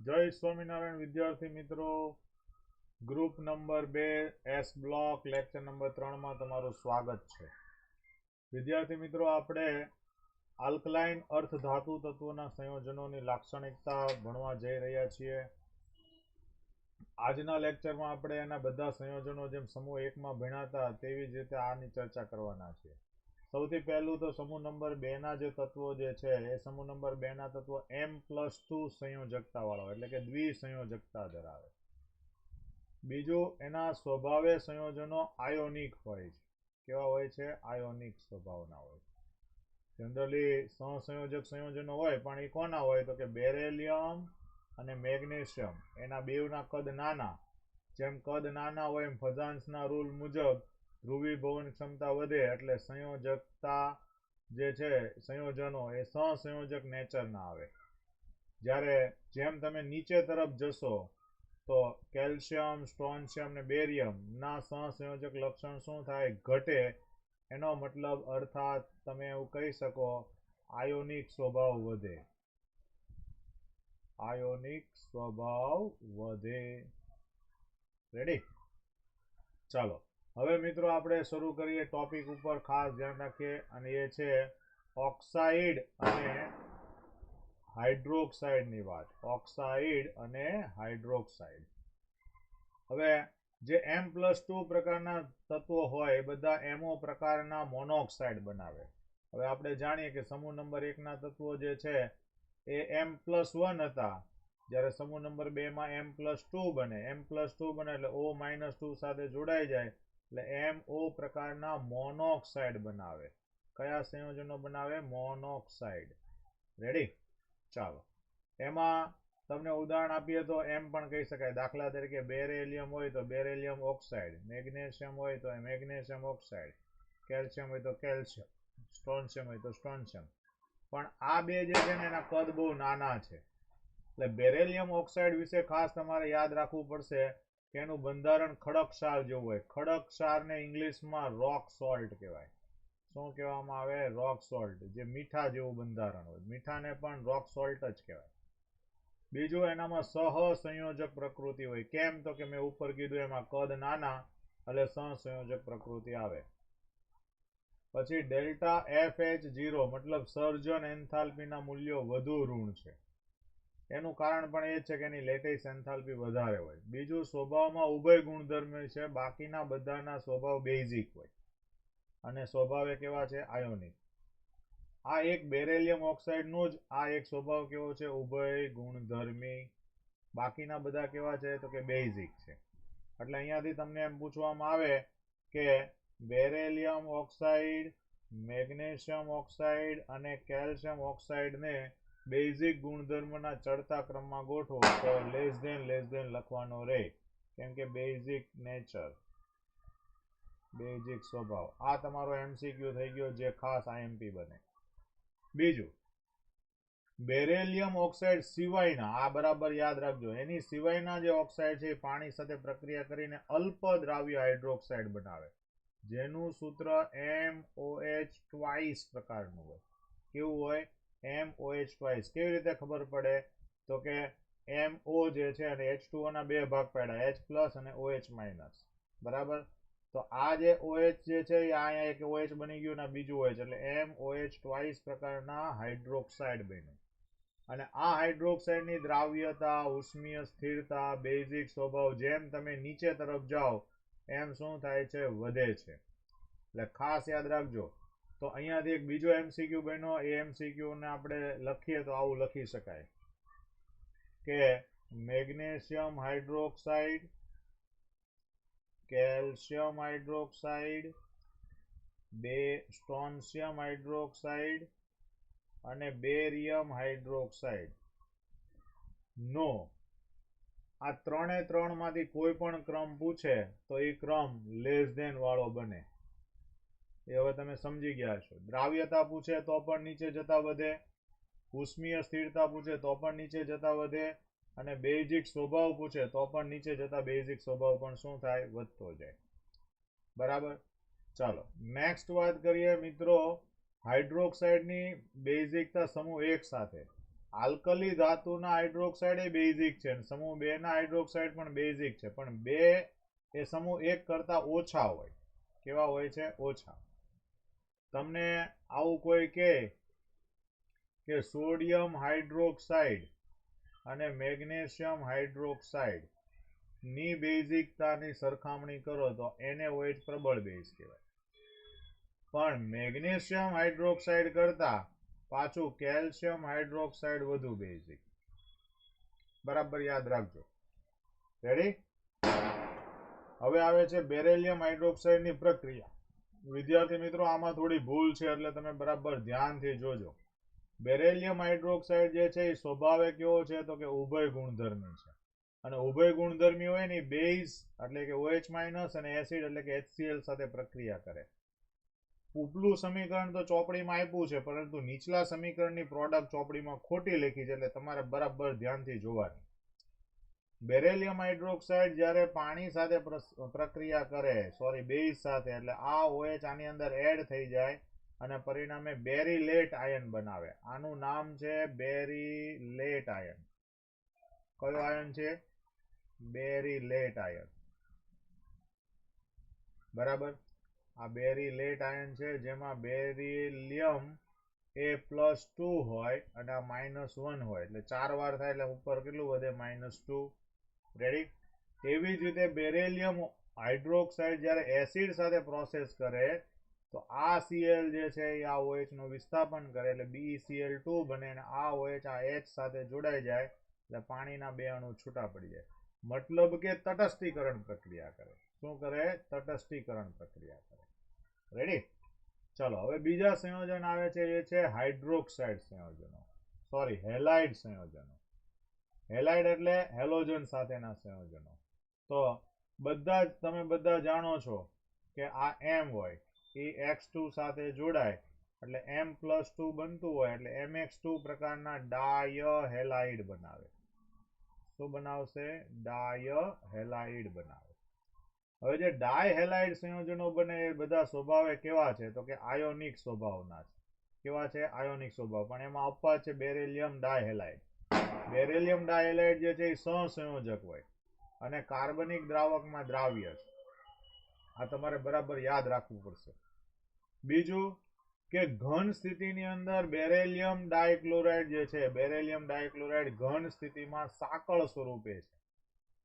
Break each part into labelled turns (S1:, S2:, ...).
S1: જય સ્વામિનારાયણ વિદ્યાર્થી મિત્રો, group number 2 S block lecture number 3 માં તમારું સ્વાગત છે. વિદ્યાર્થી મિત્રો, આપણે આલ્કલાઇન અર્ધ ધાતુ તત્વોના સંયોજનોની લાક્ષણિકતા ભણવા જઈ રહ્યા છીએ. આજના લેક્ચરમાં આપણે એના બધા સંયોજનો જેમ સમૂહ 1 માં ભણ્યા હતા તેવી જ રીતે આની ચર્ચા કરવાના છીએ. સૌથી પહેલું તો સમૂહ નંબર 2 ના જે તત્વો જે છે એ સમૂહ નંબર 2 ના તત્વો M+2 સંયોજકતા વાળો એટલે કે દ્વિસંયોજકતા ધરાવે. બીજું, એના સ્વભાવે સંયોજનો આયોનિક હોય છે. કેવા હોય છે? આયોનિક સ્વભાવના હોય. જનરલી સહસંયોજક સંયોજનો હોય પણ એ કોના હોય તો કે બેરેલિયમ અને મેગ્નેશિયમ. એના બેવના કદ નાના. જેમ કદ નાના હોય એમ ફઝાન્સના રૂલ મુજબ ધ્રુવીભવન ક્ષમતા વધે એટલે સંયોજકતા જે છે સંયોજનો એ સહસંયોજક નેચરના આવે. જ્યારે જેમ તમે નીચે તરફ જશો તો કેલ્શિયમ, સ્ટ્રોન્શિયમ ને બેરિયમ ના સહસંયોજક લક્ષણ શું થાય? ઘટે. એનો મતલબ અર્થાત તમે એવું કહી શકો આયોનિક સ્વભાવ વધે. આયોનિક સ્વભાવ વધે. રેડી? ચાલો હવે મિત્રો આપણે શરૂ કરીએ ટોપિક ઉપર. ખાસ ધ્યાન રાખીએ અને એ છે ઓક્સાઇડ અને હાઇડ્રોક્સાઇડની વાત. ઓક્સાઇડ અને હાઇડ્રોક્સાઇડ. હવે જે M+2 પ્રકારના તત્વો હોય એ બધા એમઓ પ્રકારના મોનોક્સાઇડ બનાવે. હવે આપણે જાણીએ કે સમૂહ નંબર 1 ના તત્વો જે છે એ M+1 હતા, જ્યારે સમૂહ નંબર 2 માં M+2 બને. M+2 બને એટલે O-2 સાથે જોડાઈ જાય એટલે MO પ્રકારના મોનોક્સાઇડ બનાવે. કયા સંયોજનો બનાવે? મોનોક્સાઇડ. રેડી? ચાલો, એમાં તમને ઉદાહરણ આપીએ તો એમ પણ કહી શકાય. દાખલા તરીકે બેરેલિયમ હોય તો બેરેલિયમ ઓક્સાઇડ, મેગ્નેશિયમ હોય તો મેગ્નેશિયમ ઓક્સાઇડ, કેલ્શિયમ હોય તો કેલ્શિયમ, સ્ટ્રોન્શિયમ હોય તો સ્ટ્રોન્શિયમ. પણ આ બે જે છે ને એના કદ બહુ નાના છે. એટલે બેરેલિયમ ઓક્સાઇડ વિશે ખાસ તમારે યાદ રાખવું પડશે કે એનું બંધારણ ખડકક્ષાર જેવું હોય. ખડકક્ષારને ઇંગ્લિશમાં રોક સોલ્ટ કહેવાય. શું કહેવામાં આવે? રોક સોલ્ટ. જે મીઠા જેવું બંધારણ હોય. મીઠાને પણ રોક સોલ્ટ જ કહેવાય. બીજું, એનામાં સહસંયોજક પ્રકૃતિ હોય. કેમ તો કે મેં ઉપર કીધું એમાં કદ નાના એટલે સહસંયોજક પ્રકૃતિ આવે. પછી ડેલ્ટા FH0 મતલબ સર્જન એન્થાલ્પીના મૂલ્યો વધુ ઋણ છે. એનું કારણ પણ એ છે કે એની લેટિસ એન્થાલ્પી વધારે હોય. બીજું, સ્વભાવમાં ઉભય ગુણધર્મ છે. બાકીના બધાના સ્વભાવ બેઝિક હોય અને સ્વભાવે કેવા છે? આયોનિક. આ એક બેરેલિયમ ઓક્સાઇડનો જ આ એક સ્વભાવ કેવો છે? ઉભય ગુણધર્મી. બાકીના બધા કેવા છે તો કે બેઝિક છે. એટલે અહીંયાથી તમને એમ પૂછવામાં આવે કે બેરેલિયમ ઓક્સાઇડ, મેગ્નેશિયમ ઓક્સાઇડ અને કેલ્શિયમ ઓક્સાઇડને બેઝિક ગુણધર્મના ચડતા ક્રમમાં ગોઠવો તો લેસ ધેન લખવાનો રહે. કેમ કે બેઝિક નેચર, બેઝિક સ્વભાવ. આ તમારો MCQ થઈ ગયો જે ખાસ IMP બને. બીજું, બેરેલિયમ ઓક્સાઇડ સિવાયના, આ બરાબર યાદ રાખજો, એની સિવાયના જે ઓક્સાઇડ છે એ પાણી સાથે પ્રક્રિયા કરીને અલ્પ દ્રાવ્ય હાઇડ્રોક્સાઇડ બનાવે, જેનું સૂત્ર MOH પ્રકારનું હોય. કેવું હોય? MOH. કેવી રીતે ખબર પડે તો કે MO જે છે અને H2O ના બે ભાગ પાડ્યા, H+ અને OH-. બરાબર? તો આ જે OH જે છે એ અહીંયા એક OH બની ગયું અને બીજું OH એટલે MOH પ્રકારના હાઇડ્રોક્સાઇડ બન્યું. અને આ હાઇડ્રોક્સાઇડની દ્રાવ્યતા, ઉષ્મીય સ્થિરતા, બેઝિક સ્વભાવ જેમ તમે નીચે તરફ જાઓ એમ શું થાય છે? વધે છે. એટલે ખાસ યાદ રાખજો. તો અહીંયાથી એક બીજો MCQ બન્યો. એ MCQ ને આપણે લખીએ તો આવું લખી શકાય કે magnesium hydroxide, calcium hydroxide, strontium hydroxide અને બેરિયમ હાઇડ્રોક્સાઇડ નો આ ત્રણ માંથી કોઈ પણ ક્રમ પૂછે તો એ ક્રમ લેસ ધેન વાળો બને. એ હવે તમે સમજી ગયા છો. દ્રાવ્યતા પૂછે તો પણ નીચે જતા વધે, ઉષ્મીય સ્થિરતા પૂછે તો પણ નીચે જતા વધે, અને બેઝિક સ્વભાવ પૂછે તો પણ નીચે જતા બેઝિક સ્વભાવ પણ શું થાય? વધતો જાય. બરાબર? ચાલો નેક્સ્ટ વાત કરીએ મિત્રો હાઇડ્રોક્સાઇડની બેઝિકતા સમૂહ 1 સાથે. આલ્કલી ધાતુના હાઇડ્રોક્સાઇડ એ બેઝિક છે અને સમૂહ 2 ના હાઇડ્રોક્સાઇડ પણ બેઝિક છે, પણ 2 એ સમૂહ 1 કરતા ઓછા હોય. કેવા હોય છે? ઓછા. તમને આવું કોઈ કહે કે સોડિયમ હાઇડ્રોક્સાઇડ અને મેગ્નેશિયમ હાઇડ્રોક્સાઇડ ની બેઝિકતાની સરખામણી કરો તો NaOH પ્રબળ બેઝ કહેવાય. પણ મેગ્નેશિયમ હાઇડ્રોક્સાઇડ કરતા પાછું કેલ્શિયમ હાઇડ્રોક્સાઇડ વધુ બેઝિક. બરાબર યાદ રાખજો. રેડી? હવે આવે છે બેરેલિયમ હાઇડ્રોક્સાઇડની પ્રક્રિયા. વિદ્યાર્થી મિત્રો, આમાં થોડી ભૂલ છે એટલે તમે બરાબર ધ્યાનથી જોજો. બેરેલિયમ હાઇડ્રોક્સાઇડ જે છે એ સ્વભાવે કેવો છે તો કે ઉભય ગુણધર્મી છે. અને ઉભય ગુણધર્મી હોય ને બેઝ એટલે કે OH- અને એસિડ એટલે કે HCl સાથે પ્રક્રિયા કરે. ઉપલું સમીકરણ તો ચોપડીમાં આપ્યું છે, પરંતુ નીચલા સમીકરણની પ્રોડક્ટ ચોપડીમાં ખોટી લખી છે, એટલે તમારે બરાબર ધ્યાનથી જોવાની. બેરેલિયમ હાઇડ્રોક્સાઇડ જ્યારે પાણી સાથે પ્રક્રિયા કરે, બેઝ સાથે, એટલે આ OH આની અંદર એડ થઈ જાય અને પરિણામે બેરીલેટ આયન બનાવે. આનું નામ છે બેરીલેટ આયન. કયો આયન છે? બેરીલેટ આયન. બરાબર? આ બેરીલેટ આયન છે, જેમાં બેરિલિયમ A+2 હોય અને આ -1 હોય, એટલે 4 વાર થાય એટલે ઉપર કેટલું વધે? -2. રેડી? એવી જ રીતે બેરેલિયમ હાઇડ્રોક્સાઇડ જ્યારે એસિડ સાથે પ્રોસેસ કરે તો આ Cl જે છે એ આ OH નું વિસ્થાપન કરે એટલે BeCl2 બને અને આ OH આ H સાથે જોડાઈ જાય એટલે પાણીના 2 અણુ છૂટા પડી જાય. મતલબ કે તટસ્થીકરણ પ્રક્રિયા કરે. શું કરે? તટસ્થીકરણ પ્રક્રિયા કરે. રેડી? ચલો, હવે બીજા સંયોજન આવે છે, એ છે હાઇડ્રોક્સાઇડ સંયોજનો. હેલાઇડ સંયોજનો. હેલાઇડ એટલે હેલોજન સાથેના સંયોજનો. તો તમે બધા જાણો છો કે આ M હોય એ X2 સાથે જોડાય એટલે M+2 બનતું હોય એટલે MX2 પ્રકારના ડાયહેલાઇડ બનાવે. શું બનાવશે? ડાયહેલાઇડ બનાવે. હવે જે ડાયહેલાઇડ સંયોજનો બને એ બધા સ્વભાવે કેવા છે તો કે આયોનિક સ્વભાવના છે. કેવા છે? આયોનિક સ્વભાવ. પણ એમાં અપવાદ છે બેરેલિયમ ડાયહેલાઇડ. બેરેલિયમ ડાયહેલાઇડ જે છે એ સહસંયોજક હોય અને કાર્બનિક દ્રાવકમાં દ્રાવ્ય છે. આ તમારે બરાબર યાદ રાખવું પડશે. બીજું કે ઘન સ્થિતિની અંદર બેરેલિયમ ડાયક્લોરાઇડ જે છે, બેરેલિયમ ડાયક્લોરાઇડ ઘન સ્થિતિમાં સાંકળ સ્વરૂપે છે.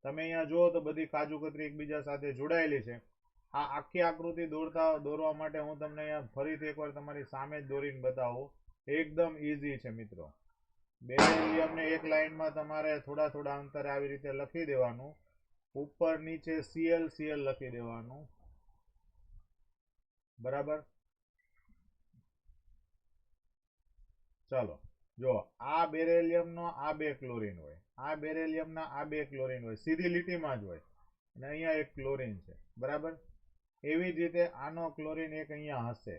S1: તમે અહીંયા જુઓ તો બધી કાજુકતરી એકબીજા સાથે જોડાયેલી છે. આ આખી આકૃતિ દોરવા માટે હું તમને અહીંયા ફરીથી એકવાર તમારી સામે જ દોરીને બતાવું. એકદમ ઈઝી છે મિત્રો. બેરેલિયમને એક લાઈનમાં તમારે થોડા થોડા અંતરે આવી રીતે લખી દેવાનું. ઉપર નીચે Cl લખી દેવાનું. બરાબર? ચાલો, જો આ બેરેલિયમનો આ 2 ક્લોરીન હોય, આ બેરેલિયમના આ 2 ક્લોરીન હોય, સીધી લીટીમાં જ હોય અને અહીંયા એક ક્લોરીન છે. બરાબર? એવી જ રીતે આનો ક્લોરીન એક અહીંયા હશે.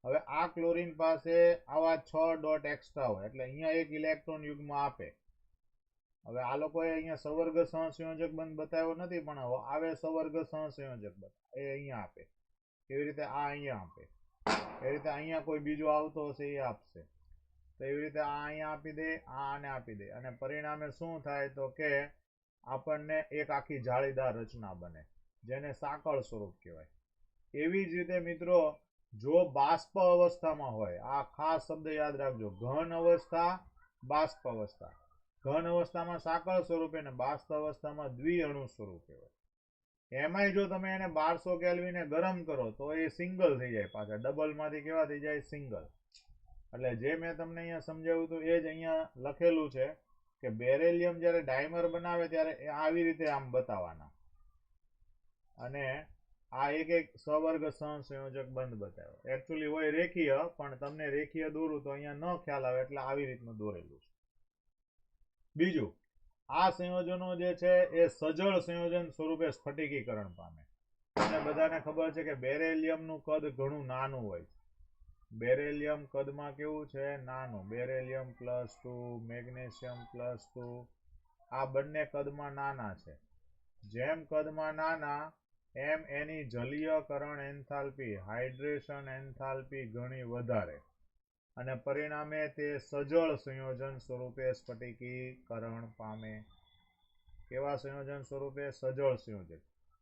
S1: હવે આ ક્લોરીન પાસે આવા 6 ડોટ એક્સ્ટ્રા હોય એટલે અહીંયા એક ઇલેક્ટ્રોન યુગ્મ આપે. હવે આ લોકોએ અહીંયા સવર્ગ સહસંયોજક બંધ બતાવ્યો નથી, પણ આવે સવર્ગ સહસંયોજક બંધ એ અહીંયા આપે. એવી રીતે આ અહીંયા આપે. એવી રીતે અહીંયા કોઈ બીજો આવતો હશે એ આપશે. તો એવી રીતે આ અહીંયા આપી દે, આ આને આપી દે અને પરિણામે શું થાય તો કે આપણને એક આખી જાળીદાર રચના બને, જેને સાંકળ સ્વરૂપ કહેવાય. એવી જ રીતે મિત્રો, જો બાષ્પ અવસ્થામાં હોય, આ ખાસ શબ્દ યાદ રાખજો, ઘન અવસ્થા, બાષ્પ અવસ્થા. ઘન અવસ્થામાં સાંકળ સ્વરૂપે અને બાષ્પ અવસ્થામાં દ્વિઅણુ સ્વરૂપે હોય. એમાંય જો તમે એને 1200 કેલ્વિને ગરમ કરો તો એ સિંગલ થઈ જાય, પાછા ડબલમાંથી કેવા થઈ જાય? સિંગલ. એટલે જે મેં તમને અહીંયા સમજાવ્યું હતું એ જ અહીંયા લખેલું છે કે બેરેલિયમ જ્યારે ડાયમર બનાવે ત્યારે આવી રીતે આમ બતાવવાના અને આ એક સવર્ગ સહસંયોજક બંધ બતાવ્યો. એકચ્યુઅલી હોય રેખીય, પણ તમને રેખીય દોરું તો અહીંયા ન ખ્યાલ આવે એટલે આવી રીતનું દોરેલું છે. બીજું, આ સંયોજનો જે છે એ સજળ સંયોજન સ્વરૂપે સ્ફટિકીકરણ પામે. તમને બધાને ખબર છે કે બેરેલિયમનું કદ ઘણું નાનું હોય છે. બેરેલિયમ કદમાં કેવું છે? નાનું. બેરેલિયમ +2, મેગ્નેશિયમ +2 આ બંને કદમાં નાના છે. જેમ કદમાં નાના એમ એની જલીયકરણ એન્થાલ્પી, હાઇડ્રેશન એન્થાલ્પી ઘણી વધારે. અને પરિણામે તે સજળ સંયોજન સ્વરૂપે સ્ફટિકીકરણ પામે. કેવા સંયોજન સ્વરૂપે? સજળ સંયોજન.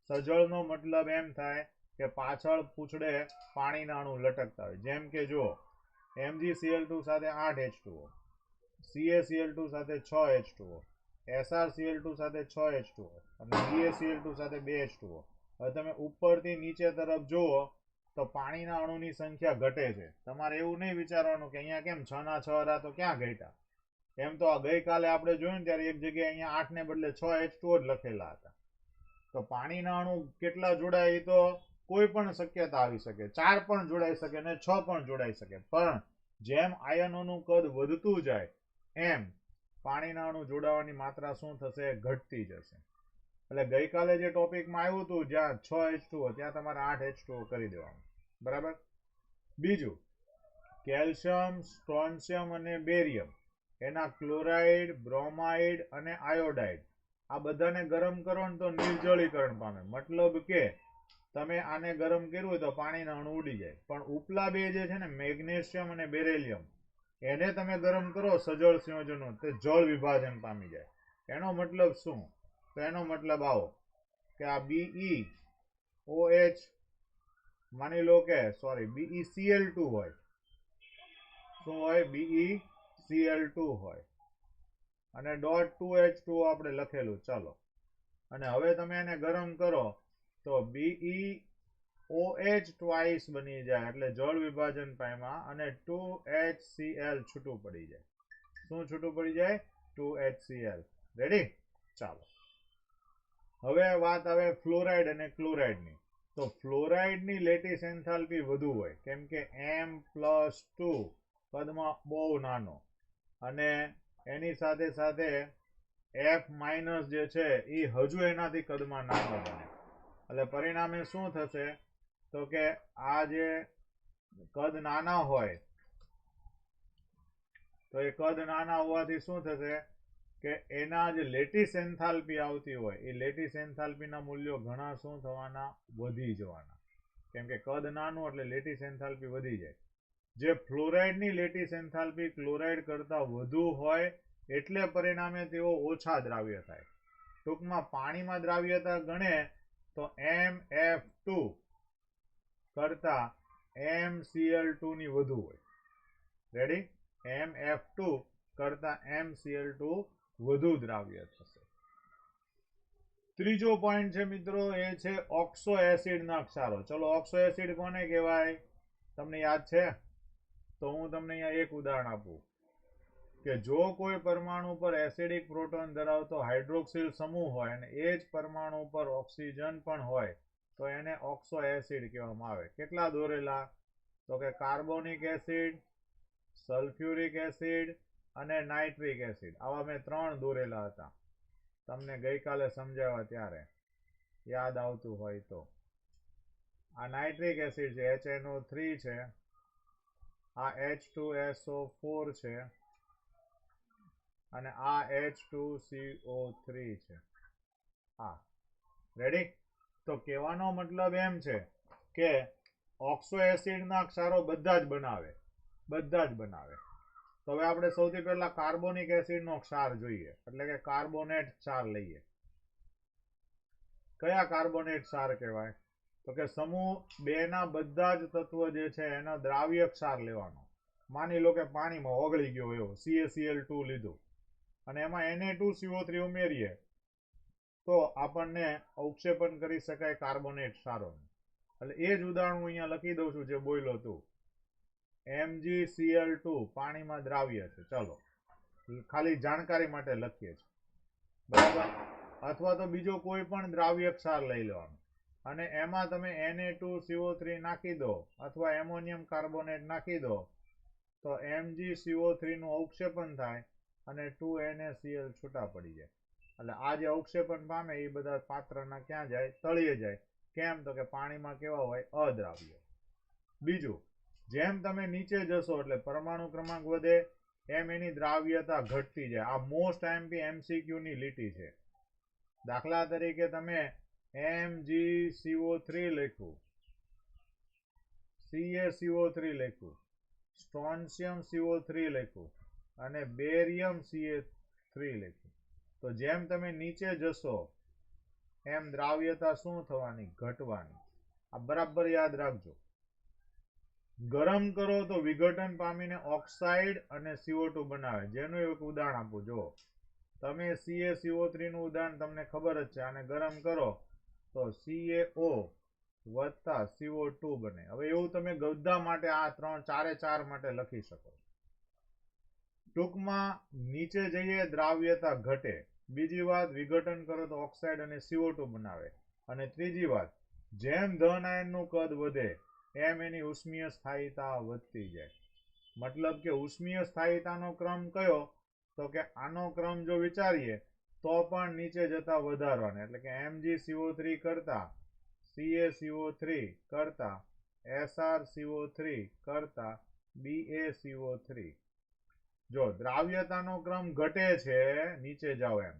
S1: સજળનો મતલબ એમ થાય કે પાછળ પૂછડે પાણીના અણુ લટકતા હોય. જેમ કે જો MgCl2 સાથે 8H2O, CaCl2 સાથે 6H2O, SrCl2 સાથે 6H2O અને BaCl2 સાથે 2H2O. હવે તમે ઉપરથી નીચે તરફ જુઓ તો પાણીના અણુની સંખ્યા ઘટે છે. તમારે એવું નહીં વિચારવાનું કે અહીંયા કેમ 6 ના 6 હતા તો ક્યાં ઘટ્યા. એમ તો આ ગઈકાલે આપણે જોયું ત્યારે એક જગ્યાએ અહીંયા 8 ને બદલે 6H2O જ લખેલા હતા. તો પાણીના અણુ કેટલા જોડાય એ તો કોઈ પણ શક્યતા આવી શકે. 4 પણ જોડાઈ શકે ને 6 પણ જોડાઈ શકે. પણ જેમ આયનોનું કદ વધતું જાય એમ પાણીના અણુ જોડાવાની માત્રા શું થશે? ઘટતી જશે. એટલે ગઈકાલે જે ટોપિકમાં આવ્યું હતું જ્યાં 6H2O ત્યાં તમારે 8H2O કરી દેવાનું. બરાબર. બીજું, કેલ્શિયમ, સ્ટ્રોન્શિયમ અને બેરિયમ એના ક્લોરાઇડ, બ્રોમાઇડ અને આયોડાઇડ આ બધાને ગરમ કરો ને તો નિર્જળીકરણ પામે. મતલબ કે તમે આને ગરમ કર્યું હોય તો પાણીના અણુ ઉડી જાય. પણ ઉપલા બે જે છે ને મેગ્નેશિયમ અને બેરેલિયમ એને તમે ગરમ કરો સજળ સંયોજનો તે જળ વિભાજન પામી જાય. એનો મતલબ શું? તો એનો મતલબ આવો કે આ BeOH માની લો કે BeCl2 હોય. શું હોય? BeCl2 હોય અને .2H2O આપણે લખેલું. ચાલો, અને હવે તમે એને ગરમ કરો તો BeOH ટ્વાઇસ બની જાય એટલે જળ વિભાજન પામ્યા અને 2HCl છૂટું પડી જાય. શું છૂટું પડી જાય? 2HCl. રેડી? ચાલો, હવે વાત આવે ફ્લોરાઇડ અને ક્લોરાઇડની. તો ફ્લોરાઇડની લેટિસ એન્થાલ્પી વધુ હોય કેમ કે M+2 કદમાં બહુ નાનો અને એની સાથે સાથે F- જે છે એ હજુ એનાથી કદમાં નાનો બને. એટલે પરિણામે શું થશે? તો કે આ જે કદ નાના હોય તો એ કદ નાના હોવાથી શું થશે કે એના જે લેટિસ એન્થાલ્પી આવતી હોય એ લેટિસ એન્થાલ્પીના મૂલ્યો ઘણા શું થવાના? વધી જવાના. કેમ કે કદ નાનું એટલે લેટિસ એન્થાલ્પી વધી જાય. જે ફ્લોરાઇડની લેટિસ એન્થાલ્પી ક્લોરાઇડ કરતાં વધુ હોય એટલે પરિણામે તેઓ ઓછા દ્રાવ્ય થાય. ટૂંકમાં પાણીમાં દ્રાવ્યતા ગણે તો MF2 કરતા MCl2 ની વધુ હોય. રેડી? MF2 કરતા MCl2 વધુ દ્રાવ્ય થશે. ત્રીજો પોઈન્ટ છે મિત્રો એ છે ઓક્સો એસિડના ક્ષારો. ચલો, ઓક્સો એસિડ કોને કહેવાય? તમને યાદ છે? તો હું તમને અહીંયા એક ઉદાહરણ આપું કે જો કોઈ પરમાણુ પર એસિડિક પ્રોટોન ધરાવતો હાઇડ્રોક્સિલ સમૂહ હોય અને એ જ પરમાણુ પર ઓક્સિજન પણ હોય તો એને ઓક્સો એસિડ કહેવામાં આવે. કેટલા દોરેલા? તો કે કાર્બોનિક એસિડ, સલ્ફ્યુરિક એસિડ અને નાઇટ્રિક એસિડ. આવા મેં 3 દોરેલા હતા તમને ગઈકાલે સમજાવ્યા ત્યારે યાદ આવતું હોય તો. આ નાઇટ્રિક એસિડ છે, HNO3 છે, આ H2SO4 છે અને આ H2CO3 છે. હા, રેડી? તો કહેવાનો મતલબ એમ છે કે ઓક્સો એસિડના ક્ષારો બધા જ બનાવે. તો હવે આપણે સૌથી પહેલા કાર્બોનિક એસિડનો ક્ષાર જોઈએ એટલે કે કાર્બોનેટ ક્ષાર લઈએ. કયા કાર્બોનેટ ક્ષાર કહેવાય? તો કે સમૂહ 2 ના બધા જ તત્વ જે છે એનો દ્રાવ્ય ક્ષાર લેવાનો. માની લો કે પાણીમાં ઓગળી ગયો એવો CaCl2 લીધું અને એમાં Na2CO3 ઉમેરીએ તો આપણને અવક્ષેપન કરી શકાય કાર્બોનેટ ક્ષારોનું. એટલે એ જ ઉદાહરણ હું અહીંયા લખી દઉં છું જે બોલ્યો હતું. MgCl2 પાણીમાં દ્રાવ્ય છે. ચલો, ખાલી જાણકારી માટે લખીએ છીએ. બરાબર? અથવા તો બીજો કોઈ પણ દ્રાવ્ય ક્ષાર લઈ લેવાનો અને એમાં તમે Na2CO3 નાખી દો અથવા એમોનિયમ કાર્બોનેટ નાખી દો તો MgCO3 નું અવક્ષેપન થાય અને 2NaCl છૂટા પડી જાય. એટલે આ જે અવક્ષેપન પામે એ બધા પાત્રના ક્યાં જાય? તળિયે જાય. કેમ? તો કે પાણીમાં કેવા હોય? અદ્રાવ્ય. બીજું, જેમ તમે નીચે જશો એટલે પરમાણુ ક્રમાંક વધે એમ એની દ્રાવ્યતા ઘટતી જાય. આ મોસ્ટ આઈએમપી MCQ ની લીટી છે. દાખલા તરીકે તમે MgCO3 લખ્યું, CaCO3 લખ્યું, સ્ટ્રોન્શિયમ CO3 લખ્યું અને બેરિયમ Ca3 લખ્યું. તો જેમ તમે નીચે જશો એમ દ્રાવ્યતા શું થવાની? ઘટવાની. આ બરાબર યાદ રાખજો. ગરમ કરો તો વિઘટન પામીને ઓક્સાઇડ અને CO2 બનાવે. જેનું એક ઉદાહરણ આપું. જો તમે CaCO3 નું ઉદાહરણ તમને ખબર જ છે. આને ગરમ કરો તો CaO વત્તા CO2 બને. હવે એવું તમે બધા માટે આ ચારે ચાર માટે લખી શકો. ટૂંકમાં નીચે જઈએ દ્રાવ્યતા ઘટે. બીજી વાત, વિઘટન કરો તો ઓક્સાઇડ અને CO2 બનાવે. અને ત્રીજી વાત, જેમ ધન આયનનું કદ વધે એમ એની ઉષ્મીય સ્થાયીતા વધતી જાય. મતલબ કે ઉષ્મીય સ્થાયીતાનો ક્રમ કયો? તો કે આનો ક્રમ જો વિચારીએ તો પણ નીચે જતા વધારવાને, એટલે કે MgCO3 કરતા CaCO3 કરતા SrCO3 કરતા BaCO3. જો દ્રાવ્યતાનો ક્રમ ઘટે છે નીચે જાઓ એમ,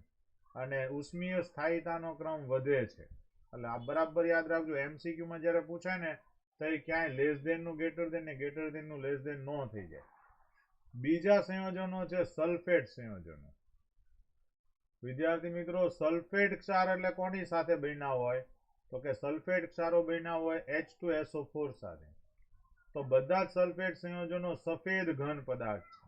S1: અને ઉષ્મીય સ્થાયીતાનો ક્રમ વધે છે. એટલે આ બરાબર યાદ રાખજો. MCQ માં જયારે પૂછાય ને તો એ ક્યાંય લેસ ધેન નું ગ્રેટર ધેન ને ગ્રેટર ધેન નું લેસ ધેન ન થઈ જાય. બીજા સંયોજનો છે સલ્ફેટ સંયોજનો. વિદ્યાર્થી મિત્રો, સલ્ફેટ ક્ષાર એટલે કોની સાથે બન્યા હોય? તો કે સલ્ફેટ ક્ષારો બન્યા હોય H2SO4 સાથે. તો બધા જ સલ્ફેટ સંયોજનો સફેદ ઘન પદાર્થ છે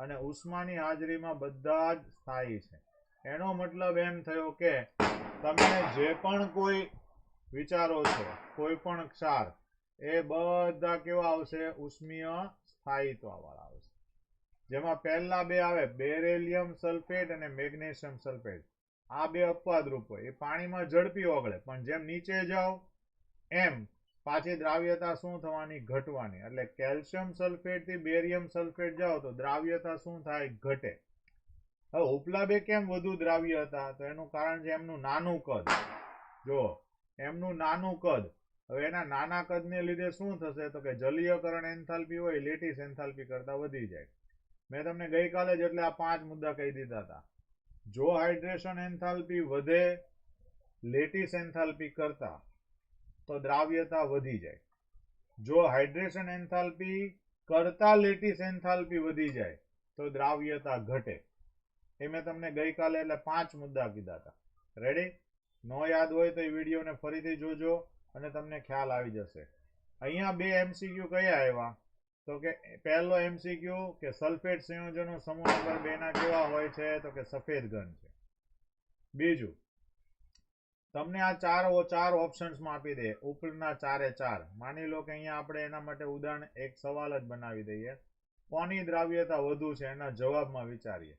S1: અને ઉષ્માની હાજરીમાં બધા જ સ્થાયી છે. એનો મતલબ એમ થયો કે તમે જે પણ કોઈ વિચારો છો, કોઈ પણ ક્ષાર, એ બધા કેવા આવશે? ઉષ્મીય સ્થાયીત્વ વાળા આવશે. જેમાં પહેલા બે આવે બેરેલિયમ સલ્ફેટ અને મેગ્નેશિયમ સલ્ફેટ. આ બે અપવાદરૂપ હોય, એ પાણીમાં ઝડપી ઓગળે, પણ જેમ નીચે જાઓ એમ પાછી દ્રાવ્યતા શું થવાની? ઘટવાની. એટલે કેલ્શિયમ સલ્ફેટ થી બેરિયમ સલ્ફેટ જાઓ તો દ્રાવ્યતા શું થાય? ઘટે. હવે ઉપલા બે કેમ વધુ દ્રાવ્ય હતા? તો એનું કારણ છે એમનું નાનું કદ. જો એમનું નાનું કદ, હવે એના નાના કદને લીધે શું થશે? તો કે જલીયકરણ એન્થાલ્પી હોય લેટિસ એન્થાલ્પી કરતા વધી જાય. મેં તમને ગઈકાલે જ એટલે આ 5 મુદ્દા કહી દીધા હતા. જો હાઇડ્રેશન એન્થાલ્પી વધે લેટિસ એન્થાલ્પી કરતા તો દ્રાવ્યતા વધી જાય. જો હાઇડ્રેશન એન્થાલ્પી કરતા લેટિસ એન્થાલ્પી વધી જાય તો દ્રાવ્યતા ઘટે. એ મેં તમને ગઈકાલે એટલે 5 મુદ્દા કીધા હતા. રેડી? નો યાદ હોય તો એ વિડીયોને ફરીથી જોજો અને તમને ખ્યાલ આવી જશે. અહીંયા બે MCQ કયા આવ્યા? તો કે પહેલો MCQ કે સલ્ફેટ સંયોજનો સમૂહ નંબર 2 ના કેવા હોય છે? તો કે સફેદ ઘન છે. બીજું, તમને આ ચાર ઓપ્શન્સમાં આપી દે, ઉપરના ચારે ચાર. માની લો કે અહીંયા આપણે એના માટે ઉદાહરણ એક સવાલ જ બનાવી દઈએ. કોની દ્રાવ્યતા વધુ છે એના જવાબમાં વિચારીએ.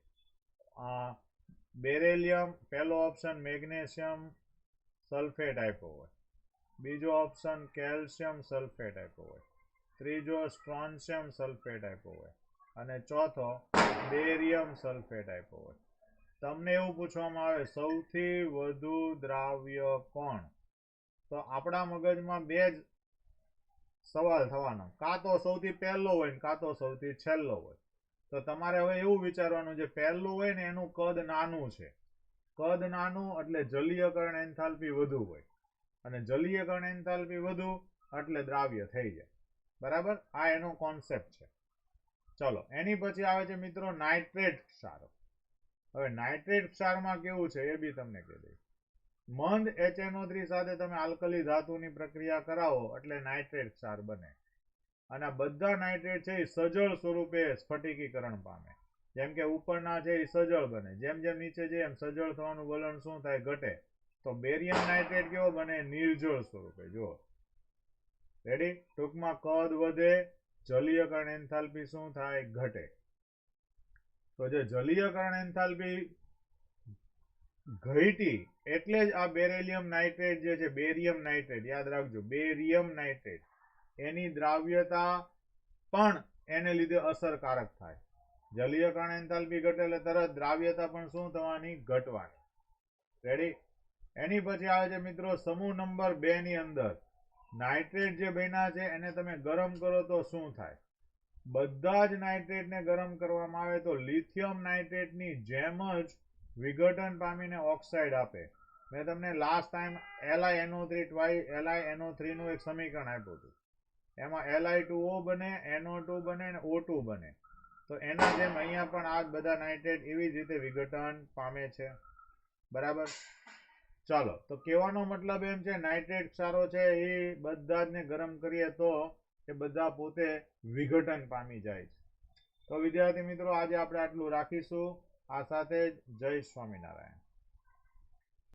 S1: બેરેલિયમ, પહેલો ઓપ્શન મેગ્નેશિયમ સલ્ફેટ આપ્યો હોય, બીજો ઓપ્શન કેલ્શિયમ સલ્ફેટ આપ્યો હોય, ત્રીજો સ્ટ્રોન્શિયમ સલ્ફેટ આપ્યો હોય અને ચોથો બેરિયમ સલ્ફેટ આપ્યો હોય. તમને એવું પૂછવામાં આવે સૌથી વધુ દ્રાવ્ય કોણ? તો આપણા મગજમાં બે જ સવાલ થવાનો, કાં તો સૌથી પહેલો હોય ને કાં તો સૌથી છેલ્લો હોય. તો તમારે હવે એવું વિચારવાનું, જે પહેલું હોય ને એનું કદ નાનું છે. કદ નાનું એટલે જલીયકરણ એન્થાલ્પી વધુ હોય, અને જલીયકરણ એન્થાલ્પી વધુ એટલે દ્રાવ્ય થઈ જાય. બરાબર? આ એનો કોન્સેપ્ટ છે. ચલો, એની પછી આવે છે મિત્રો નાઇટ્રેટ ક્ષારો. હવે નાઇટ્રેટ ક્ષારમાં કેવું છે એ બી તમને કહી દઈશ. મંદ HNO3 સાથે તમે આલ્કલી ધાતુની પ્રક્રિયા કરાવો એટલે નાઇટ્રેટ ક્ષાર બને. અને આ બધા નાઇટ્રેટ છે એ સજળ સ્વરૂપે સ્ફટિકીકરણ પામે. જેમ કે ઉપરના છે એ સજળ બને, જેમ જેમ નીચે જઈએ એમ સજળ થવાનું વલણ શું થાય? ઘટે. તો બેરિયમ નાઇટ્રેટ કેવો બને? નિર્જળ સ્વરૂપે. જો રેડી? ટૂંકમાં કદ વધે, જલીયકરણ એન્થાલ્પી શું થાય? ઘટે. તો જે જલીયકરણ એન્થાલ્પી ઘટી એટલે જ આ બેરેલિયમ નાઇટ્રેટ જે છે, બેરિયમ નાઇટ્રેટ યાદ રાખજો, બેરિયમ નાઇટ્રેટ, એની દ્રાવ્યતા પણ એને લીધે અસરકારક થાય. જલીયકરણ એન્થાલ્પી ઘટે એટલે તરત દ્રાવ્યતા પણ શું થવાની? ઘટવાની. રેડી? એની પછી આવે છે મિત્રો સમૂહ નંબર 2 ની અંદર નાઇટ્રેટ જે બન્યા છે એને તમે ગરમ કરો તો શું થાય? બધા જ નાઇટ્રેટને ગરમ કરવામાં આવે તો લિથિયમ નાઇટ્રેટની જેમ જ વિઘટન પામીને ઓક્સાઇડ આપે. મેં તમને લાસ્ટ ટાઈમ LiNO3 નું એક સમીકરણ આપ્યું હતું. એમાં Li2O બને, NO2 બને અને O2 બને. તો એના જેમ અહીંયા પણ આ બધા નાઇટ્રેટ એવી જ રીતે વિઘટન પામે છે. બરાબર. ચાલો, તો કહેવાનો મતલબ એમ છે નાઇટ્રેટ ક્ષારો છે એ બધા જ ને ગરમ કરીએ તો એ બધા પોતે વિઘટન પામી જાય છે. તો વિદ્યાર્થી મિત્રો આજે આપણે આટલું રાખીશું. આ સાથે જ જય સ્વામિનારાયણ.